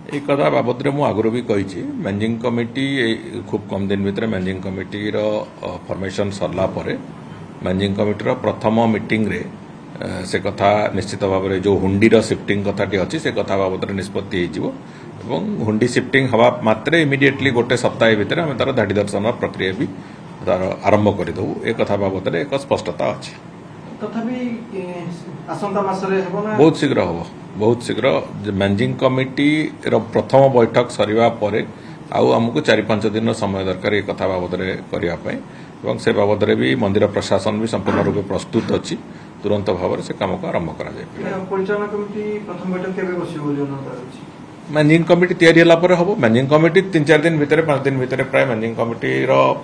एक कथा बाबद मु आगु भी कही मैनेजिंग कमिटी खूब कम दिन भितर मैनेजिंग कमिटी फॉर्मेशन सरला परे मैनेजिंग कमिटी प्रथम मीटिंग रे से कथा निश्चित भाव में जो हुंडी शिफ्टिंग कथाटी अच्छी से कथा बाबद निष्पत्ति हुंडी शिफ्टिंग हवा मात्रे इमिडिएटली गोटे सप्ताह भितर आम तार धाड़ी दर्शन प्रक्रिया भी तार आरंभ करदे एक कथा बाबद एक स्पष्टता अच्छी बहुत शीघ्र हम बहुत शीघ्र मैनेजिंग कमिटी प्रथम बैठक सरिवा परे आमको 4-5 दिन समय दरकार एक कथा बाबद करने से बाबद भी मंदिर प्रशासन भी संपूर्ण रूप प्रस्तुत अच्छी तुरंत भाव से काम को आरंभ कर मैनेजिंग कमिटी तैयारी होला परे हबो मैनेजिंग कमिटी 3-4 दिन भितर 5 दिन भितर प्राय मैनेजिंग कमिटी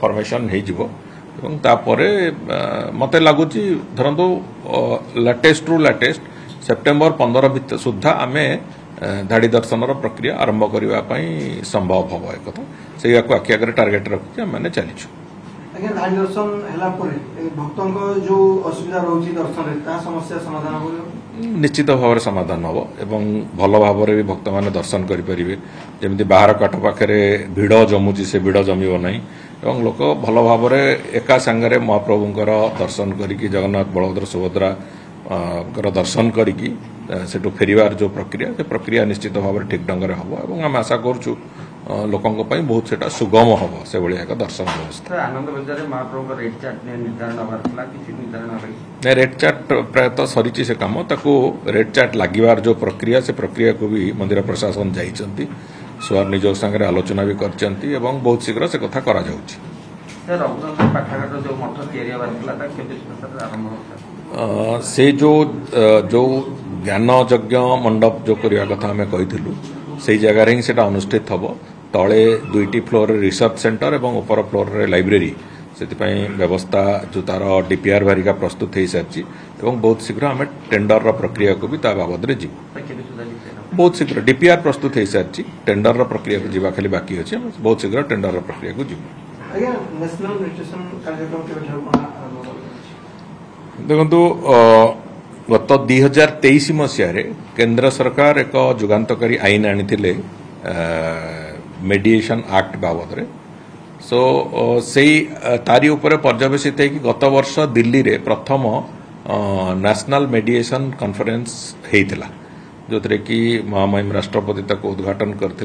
फॉर्मेशन हो तापरे मते लागुची धरंतु लेटेस्ट रु लेटेस्ट सेप्टेम्बर 15 सुधा आमे धाड़ी दर्शन प्रक्रिया आरंभ करने संभव हम एक कथा से आखि आगे टार्गेट रखिए मैंने चलीचु धाड़ी दर्शन हैला परे भक्तों जो असुविधा रोची दर्शन रे समस्या समाधान हो निश्चित भाव में समाधान हम एवं भल भाव में भी भक्त मैंने दर्शन करेंगे जमी बाहर काट पाखे भिड़ जमुची से भिड़ जमीब ना एवं लोक भल भाव में एका सांगरे महाप्रभुंकर दर्शन करिकी जगन्नाथ बलभद्र सुभद्रा दर्शन करिकी सेठू फेरिवार जो प्रक्रिया निश्चित भाव में ठीक ढंग से हम और आम आशा करूँ लोकों बहुत से सुगम हम से भाई एक दर्शन व्यवस्था नहीं रेड चार्ट प्रायतः सरी से कम ताकू रेड चार्ट लगिवार जो प्रक्रिया से प्रक्रिया को भी मंदिर प्रशासन जाइछंती स्वर निज संगे आलोचना भी करचंती एवं बहुत शीघ्र से कथा करा जाउछि से जो ज्ञान यज्ञ मंडप जो करने कथा आम कही से जगार ही सेटा अनुष्ठित हम तले 2टी फ्लोर रिसर्च सेंटर एवं ऊपर फ्लोर रे लाइब्रेरी से व्यवस्था जो तार डीपीआर भारिका प्रस्तुत हो सारी बहुत शीघ्र आम टेंडर प्रक्रिया को भी बाबद में जी बहुत शीघ्र डीपीआर प्रस्तुत हो सारी टेंडर प्रक्रिया को जीवा खाली बाकी अच्छे बहुत शीघ्र टेंडर प्रक्रिया को जी देखु गत 2023 मसीह केंद्र सरकार एक जुगान्तकारी आईन आनी मेडिएशन एक्ट बाबद सो से तारी उपर पर्यवेसित है कि गत वर्ष दिल्ली रे प्रथम नेशनल मेडिएशन कॉन्फ्रेंस होता जो थे कि महामहिम राष्ट्रपति तक उद्घाटन करते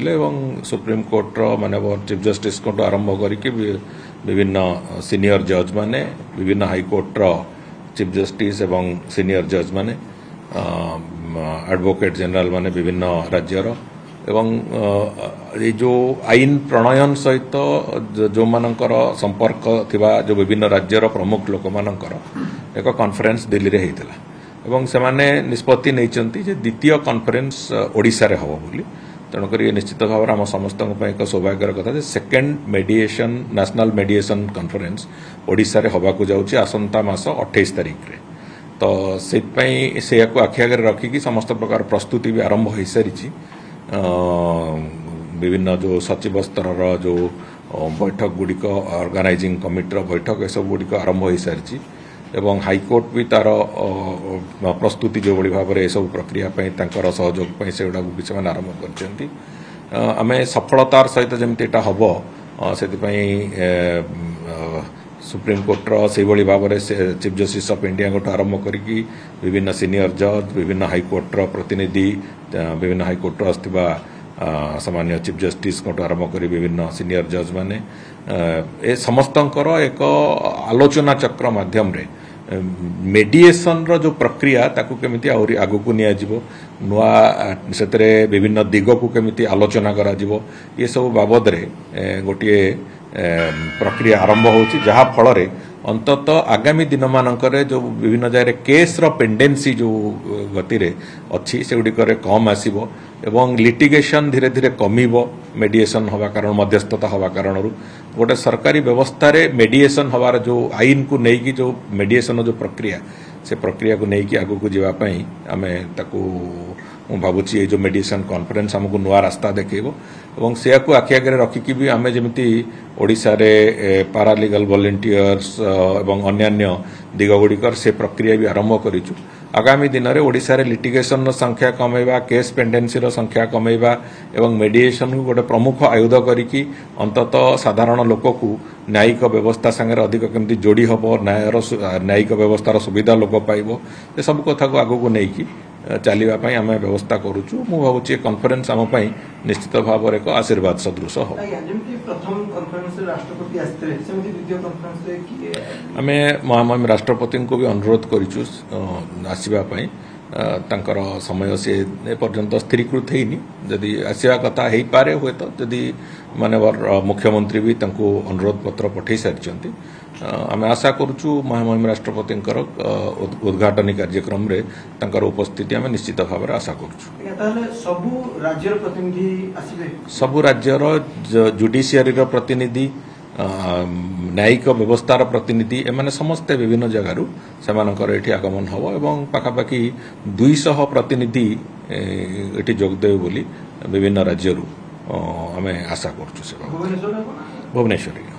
सुप्रीम कोर्ट माननीय चीफ जस्टिस को आरंभ करके विभिन्न सीनियर जज माने विभिन्न हाईकोर्ट चीफ जस्टिस एवं सीनियर जज माने एडवोकेट जनरल माने विभिन्न राज्यर एवं ये जो आईन प्रणयन सहित जो मानकर संपर्क थिबा जो विभिन्न राज्यर प्रमुख लोक मानकर एक कॉन्फ्रेंस दिल्ली रे हेतिला एवं से माने निष्पत्ति नैचंती जे द्वितीय कॉन्फ्रेंस ओडिसा रे हबो बोली तेणुक निश्चित भाव में आम समस्त एक सौभाग्यर कथा सेकेंड मेडिएशन नेशनल मेडिएशन कॉन्फ्रेंस ओडिशा रे हवा को जाउची आसंता मास 28 तारिख रे तो से आखि आगे रखिकी समस्त प्रकार प्रस्तुति भी आरंभ हो सारी विभिन्न जो सचिव स्तर जो बैठक गुड़िक ऑर्गेनाइजिंग कमिटी बैठक ये सब गुड़िक आरंभ हो सारी एवं हाईकोर्ट भी तार प्रस्तुति जो भाई भाव में सब प्रक्रिया सहयोग से गुड़ा भी से आरंभ कर आम सफलतार सहित जमी हम से सुप्रीम कोर्टर से भाव में चीफ जस्टिस ऑफ इंडिया को आरंभ करी विभिन्न सीनियर जज विभिन्न हाईकोर्टर प्रतिनिधि विभिन्न हाईकोर्टर आसवा सामान्य चीफ जस्टिस को आरंभ कर विभिन्न सीनियर जज माने ए समस्तंकर एक आलोचना चक्र माध्यम रे मेडिएशन रो जो प्रक्रिया ताकू केमिति आउरी आगु को निया जिवो नुआ सेतरे विभिन्न दिग को केमिति आलोचना करा जिवो ये सब बाबद रे गोटिए प्रक्रिया आरंभ होची जहा फल रे अंतत आगामी दिन मानकरे जो विभिन्न जगह केस रो पेंडेंसी जो गति रे अच्छी से गुडी करे कम आसीबो एवं लिटिगेशन धीरे धीरे कमिबो मेडिएशन हवा कारण मध्यस्थता हवा कारण गोटे सरकारी व्यवस्था रे मेडिएशन हवार जो आईन को नेकी जो मेडिएशन जो प्रक्रिया से प्रक्रिया को नेकी आगु को जीवा पई आमे ताकू मु भाबुची ये जो मेडिएशन कॉन्फ्रेंस हमको नुआ रास्ता देखेबो एवं से को आखि आगे रखिकी भी आमे जेमिति ओडिसा रे पारालीगल वॉलंटियर्स एवं अन्यान्य दिग गुड़िकर से प्रक्रिया भी आरंभ करिचु आगामी दिन में ओडिशा रे लिटिगेशन संख्या कमेबा केस पेंडेन्सी संख्या कमेबा एवं मेडिएशन को गोटे प्रमुख आयुध करिकी अंततः साधारण लोक को न्यायिक व्यवस्था संगे अधिक केमती जोड़ी हम न्यायिक व्यवस्थार सुविधा लोक पाइब ये सब कथा को आगू को नहीं चलने आम व्यवस्था करुचु मु भावुची कॉन्फ्रेंस आम निश्चित भाव एक आशीर्वाद सदृश हो आम महामहिम राष्ट्रपति को भी अनुरोध करूँ आसवाई तांकर समय से एपर्यंत स्थिरीकृत होनी जदि आसवा कथा हो पारे हुए तो जदि मानवर मुख्यमंत्री भी अनुरोध पत्र पठे सारी आम आशा करुचु महामहिम राष्ट्रपति उद्घाटनी कार्यक्रम रे तांकर उपस्थिति आम निश्चित भाव आशा करुचु सबु राज्यर जुडिशियरी प्रतिनिधि न्यायिक व्यवस्थार प्रतिनिधि एमाने समस्ते विभिन्न जगार से आगमन हम एवं पाखापाखि 200 प्रतिनिधि ये जोगदेवे बोली विभिन्न राज्य आम आशा करुचु भुवनेश्वर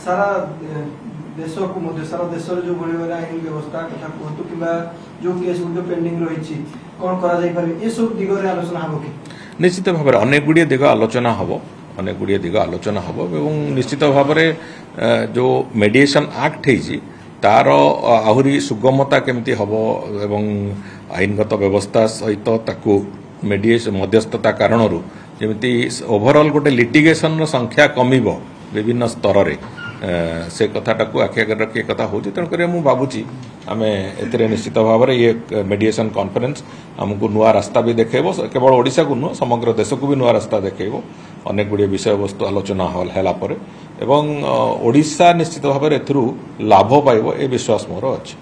सारा देश को सारा देश जो आईन व्यवस्था कथा कहतु कि जो केस गुड पेंडिंग रही कौन करा जाय पारे ये सब दिगरे आलोचना हबो कि निश्चित भाव में अनेक गुड़िए दिग आलोचना हम अनेक गुड़िए दिग आलोचना हम एवं निश्चित भाव में जो मेडिएशन एक्ट है तार आहुरी सुगमता केमती हम एवं आईनगत व्यवस्था सहित ताकू मेडिएशन मध्यस्थता कारण जमी ओभरऑल गोटे लिटिगेशन संख्या कमिब विभिन्न स्तर रे से कथाटा को आखि आगे रखी कथा हो तेणुक मुझे भावुची आम ए निश्चित भाव में ये मेडिएशन कॉन्फ्रेंस आमको नुआ रास्ता भी देखेब केवल ओडिशा को नुह समग्र देश को भी नुआ रास्ता देखेब अनेक गुड़िए विषय वस्तु आलोचना है एवं ओडिशा निश्चित भाव में एथरू लाभ पाइब ए विश्वास मोर अच्छी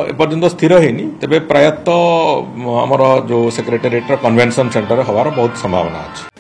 एपर्यंत स्थिर होनी तेरे प्रायतः आमर जो सेक्रेटेरिएट कन्वेंशन सेंटर हवार बहुत संभावना अच्छी।